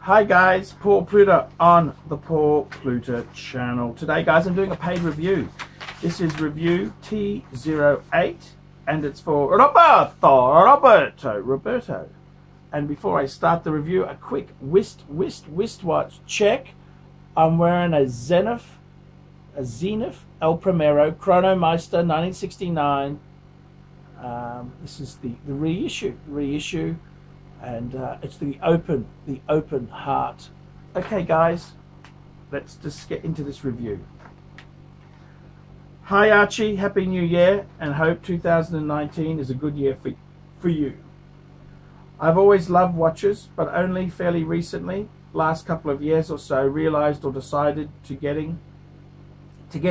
Hi guys, Paul Pluta on the Paul Pluta channel. Today guys, I'm doing a paid review. This is review T08 and it's for Roberto. And before I start the review, a quick wristwatch check. I'm wearing a Zenith El Primero Chronomeister 1969. This is the reissue. And it's the open heart. Okay guys, let's just get into this review. Hi Archie, Happy New Year, and hope 2019 is a good year for you. I've always loved watches, but only fairly recently, last couple of years or so, realized or decided to get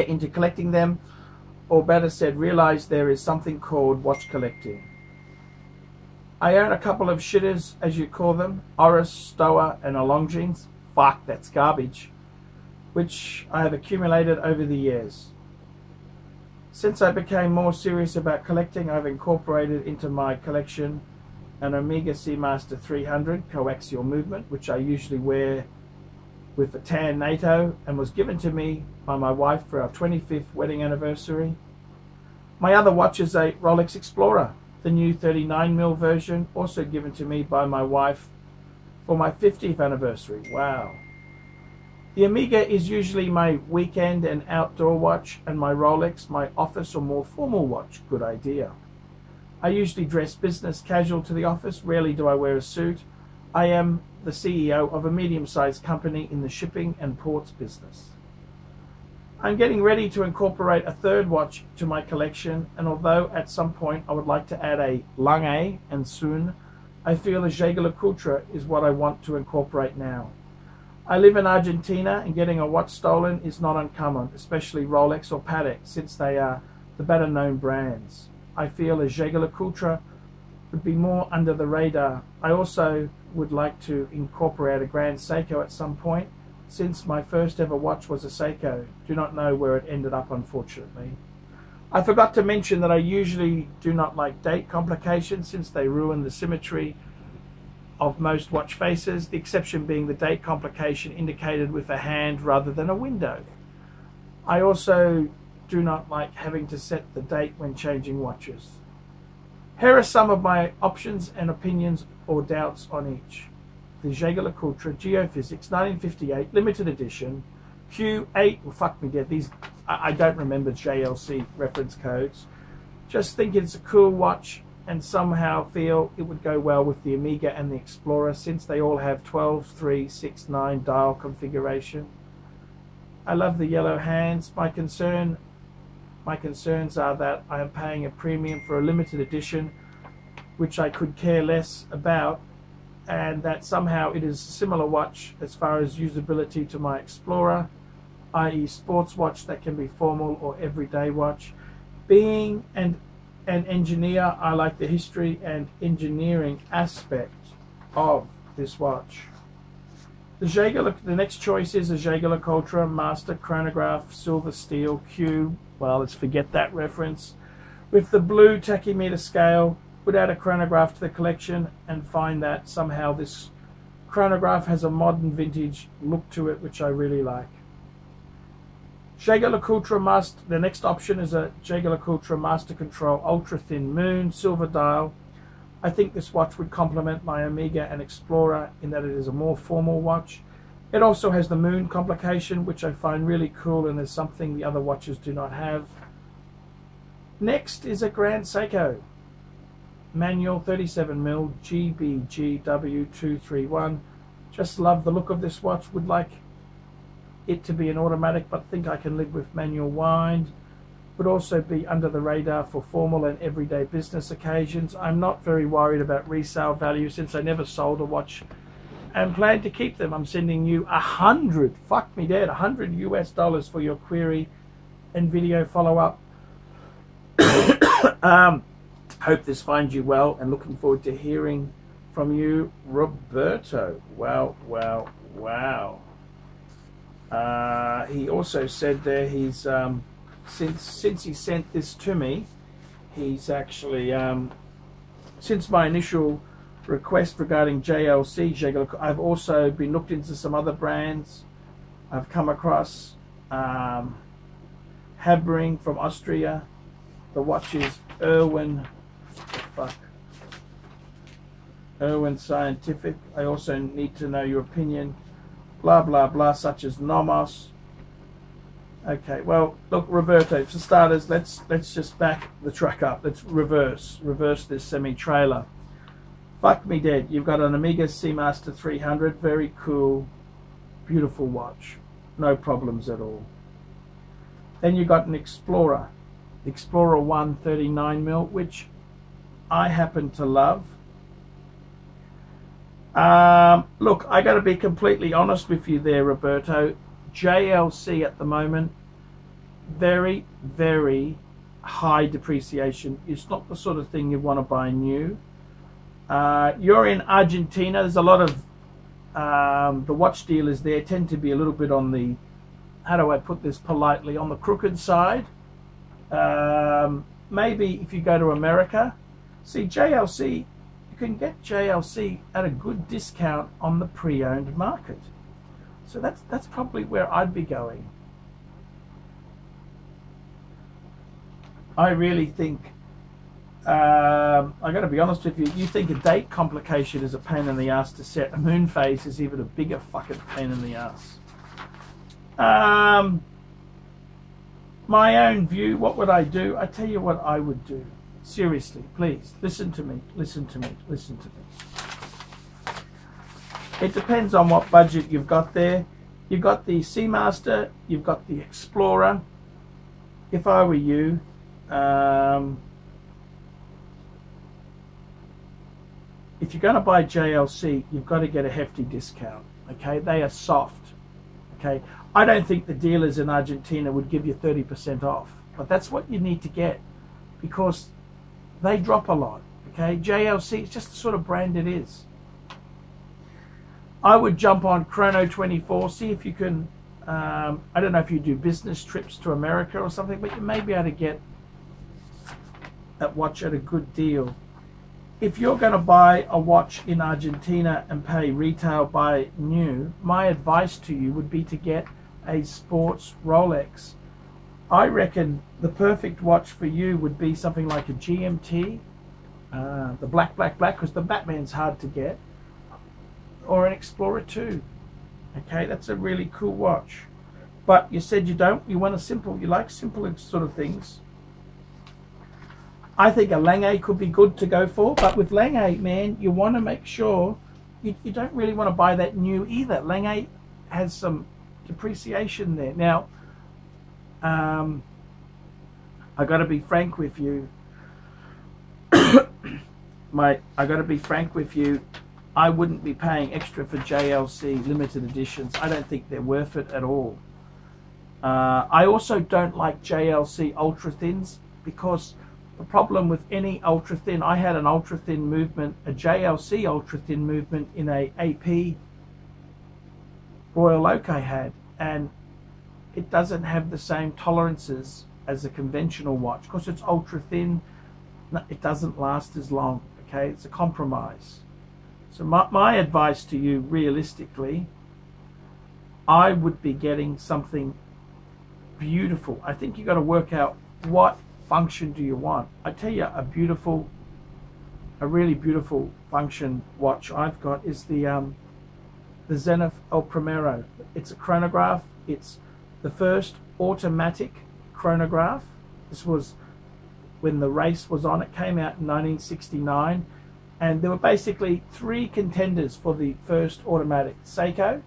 into collecting them, or better said, realized there is something called watch collecting. I own a couple of shitters, as you call them, Oris, Stoa and Longines. Fuck, that's garbage. Which I have accumulated over the years. Since I became more serious about collecting, I've incorporated into my collection an Omega Seamaster 300 coaxial movement, which I usually wear with a tan NATO, and was given to me by my wife for our 25th wedding anniversary. My other watch is a Rolex Explorer, the new 39mm version, also given to me by my wife for my 50th anniversary. Wow. The Omega is usually my weekend and outdoor watch, and my Rolex my office or more formal watch. Good idea. I usually dress business casual to the office. Rarely do I wear a suit. I am the CEO of a medium-sized company in the shipping and ports business. I'm getting ready to incorporate a third watch to my collection, and although at some point I would like to add a Lange, and soon, I feel a ArchieLuxury is what I want to incorporate now. I live in Argentina, and getting a watch stolen is not uncommon, especially Rolex or Patek, since they are the better known brands. I feel a ArchieLuxury would be more under the radar. I also would like to incorporate a Grand Seiko at some point, since my first ever watch was a Seiko. Do not know where it ended up, unfortunately. I forgot to mention that I usually do not like date complications, since they ruin the symmetry of most watch faces, the exception being the date complication indicated with a hand rather than a window. I also do not like having to set the date when changing watches. Here are some of my options and opinions or doubts on each. The ArchieLuxury Geophysics 1958 limited edition Q8. Well, fuck me dead. These I don't remember JLC reference codes. Just think it's a cool watch, and somehow feel it would go well with the Omega and the Explorer, since they all have 12, 3, 6, 9 dial configuration. I love the yellow hands. My concerns are that I am paying a premium for a limited edition, which I could care less about, and that somehow it is a similar watch as far as usability to my Explorer, i.e. sports watch that can be formal or everyday watch. Being an engineer, I like the history and engineering aspect of this watch. The next choice is a ArchieLuxury Master Chronograph Silver Steel Q. Well, let's forget that reference. With the blue tachymeter scale, would add a chronograph to the collection, and find that somehow this chronograph has a modern vintage look to it, which I really like. ArchieLuxury the next option is a ArchieLuxury Master Control Ultra Thin Moon Silver Dial. I think this watch would complement my Omega and Explorer in that it is a more formal watch. It also has the moon complication, which I find really cool, and is something the other watches do not have. Next is a Grand Seiko manual 37mm GBGW231. Just love the look of this watch. Would like it to be an automatic, but think I can live with manual wind. Would also be under the radar for formal and everyday business occasions. I'm not very worried about resale value, since I never sold a watch and plan to keep them. I'm sending you 100, fuck me dead, $100 US for your query and video follow-up. Hope this finds you well, and looking forward to hearing from you, Roberto. Wow. He also said there he's since he sent this to me, he's actually since my initial request regarding JLC. I've also been looked into some other brands. I've come across Habring from Austria. The watch is Irwin Scientific. I also need to know your opinion. Blah blah blah, such as Nomos. Okay, well, look, Roberto, for starters, let's just back the truck up. Let's reverse this semi-trailer. Fuck me dead. You've got an Omega Seamaster 300, very cool, beautiful watch, no problems at all. Then you got an Explorer, Explorer 1 39mm, which I happen to love. Look, I got to be completely honest with you there, Roberto. JLC at the moment, very, very high depreciation. It's not the sort of thing you want to buy new. You're in Argentina. There's a lot of the watch dealers there tend to be a little bit on the, how do I put this politely, on the crooked side. Maybe if you go to America, see JLC, you can get JLC at a good discount on the pre-owned market. So that's probably where I'd be going. I really think, I got to be honest with you, you think a date complication is a pain in the ass to set. A moon phase is even a bigger fucking pain in the ass. My own view, what would I do? I tell you what I would do. Seriously, please, listen to me, listen to me, listen to me. It depends on what budget you've got there. You've got the Seamaster, you've got the Explorer. If I were you, if you're going to buy JLC, you've got to get a hefty discount. Okay, they are soft. Okay, I don't think the dealers in Argentina would give you 30% off, but that's what you need to get because they drop a lot. Okay, JLC is just the sort of brand it is. I would jump on Chrono 24, see if you can, I don't know if you do business trips to America or something, but you may be able to get that watch at a good deal. If you're going to buy a watch in Argentina and pay retail by new, my advice to you would be to get a sports Rolex. I reckon the perfect watch for you would be something like a GMT, the black, because the Batman's hard to get, or an Explorer 2. Okay, that's a really cool watch. But you said you don't, you want a simple, you like simple sort of things. I think a Lange could be good to go for, but with Lange, man, you want to make sure you don't really want to buy that new either. Lange has some depreciation there. Now, I got to be frank with you. I got to be frank with you. I wouldn't be paying extra for JLC limited editions. I don't think they're worth it at all. I also don't like JLC ultra thins because the problem with any ultra thin, I had an ultra thin movement, a JLC ultra thin movement in a AP Royal Oak I had, and it doesn't have the same tolerances as a conventional watch because it's ultra thin. It doesn't last as long. Okay, it's a compromise. So my advice to you, realistically, I would be getting something beautiful. I think you got to work out what function do you want. I tell you, a really beautiful function watch I've got is the Zenith El Primero. It's a chronograph. It's the first automatic chronograph. This was when the race was on. It came out in 1969. And there were basically three contenders for the first automatic. Seiko,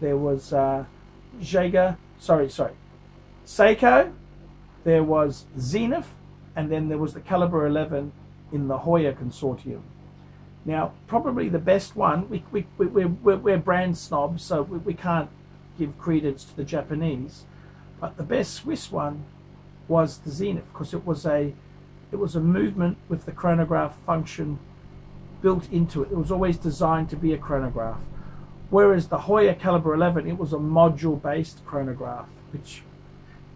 there was Seiko, there was Zenith, and then there was the Caliber 11 in the Hoya consortium. Now, probably the best one, we're brand snobs, so we can't give credence to the Japanese, but the best Swiss one was the Zenith because it was a movement with the chronograph function built into it. It was always designed to be a chronograph. Whereas the Hoya Caliber 11, it was a module-based chronograph, which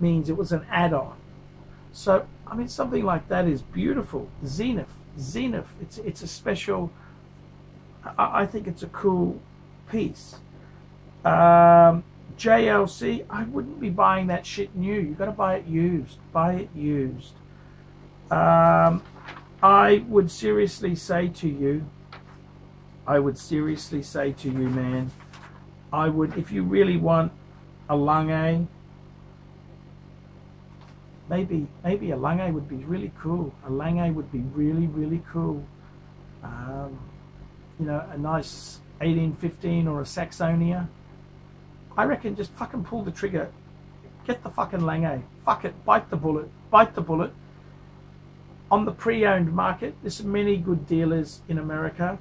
means it was an add-on. So, I mean, something like that is beautiful. Zenith, it's a special I think it's a cool piece. JLC, I wouldn't be buying that shit new. You got to buy it used. Buy it used. I would seriously say to you, man, I would, if you really want a Lange, maybe a Lange would be really cool. A Lange would be really cool. You know, a nice 1815 or a Saxonia. I reckon just fucking pull the trigger. Get the fucking Lange. Fuck it. Bite the bullet. Bite the bullet. On the pre-owned market, there's many good dealers in America.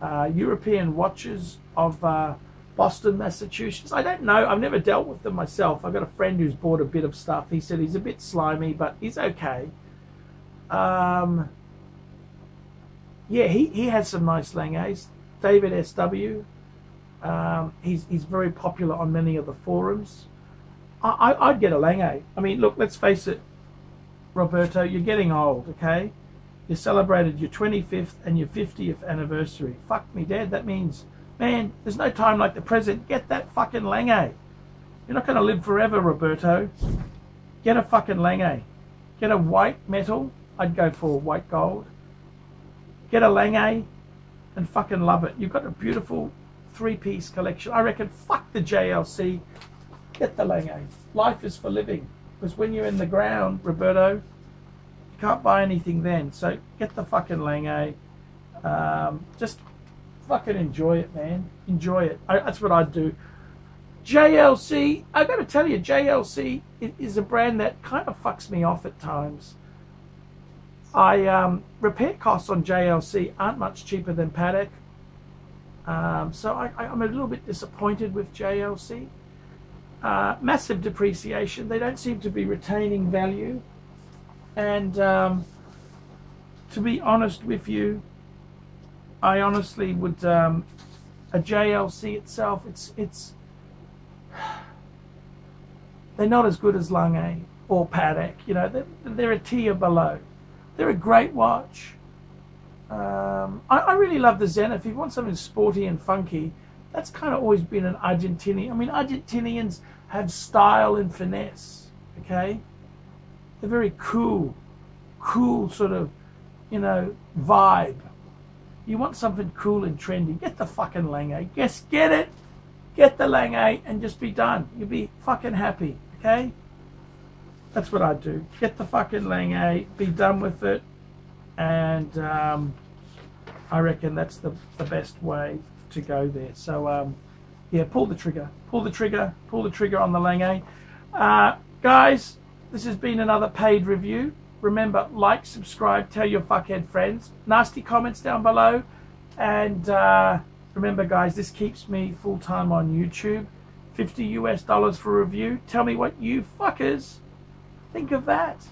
European Watches of Boston, Massachusetts. I don't know. I've never dealt with them myself. I've got a friend who's bought a bit of stuff. He said he's a bit slimy, but he's okay. Yeah, he has some nice Langes. David SW. He's very popular on many of the forums. I'd get a Lange. I mean, look, let's face it, Roberto, you're getting old, okay? You celebrated your 25th and your 50th anniversary. Fuck me, Dad. That means, man, there's no time like the present. Get that fucking Lange. You're not going to live forever, Roberto. Get a fucking Lange. Get a white metal. I'd go for white gold. Get a Lange and fucking love it. You've got a beautiful three-piece collection. I reckon fuck the JLC. Get the Lange. Life is for living. Because when you're in the ground, Roberto, you can't buy anything then. So get the fucking Lange. Just fucking enjoy it, man. Enjoy it. That's what I'd do. JLC, I've got to tell you, JLC is a brand that kind of fucks me off at times. Repair costs on JLC aren't much cheaper than Patek. So I'm a little bit disappointed with JLC. Massive depreciation. They don't seem to be retaining value. And to be honest with you, I honestly would, a JLC itself, it's they're not as good as Lange or Patek. You know, they're a tier below. They're a great watch. I really love the Zen. If you want something sporty and funky, that's kind of always been an Argentinian. I mean, Argentinians have style and finesse, okay? They're very cool sort of, you know, vibe. You want something cool and trendy, get the fucking Lange. Yes, get it. Get the Lange and just be done. You'll be fucking happy, okay? That's what I'd do. Get the fucking Lange, be done with it, and I reckon that's the best way to go there. So yeah, pull the trigger on the Lange. Guys, this has been another paid review. Remember, like, subscribe, tell your fuckhead friends, nasty comments down below, and remember guys, this keeps me full-time on YouTube. $50 US for a review. Tell me what you fuckers think of that.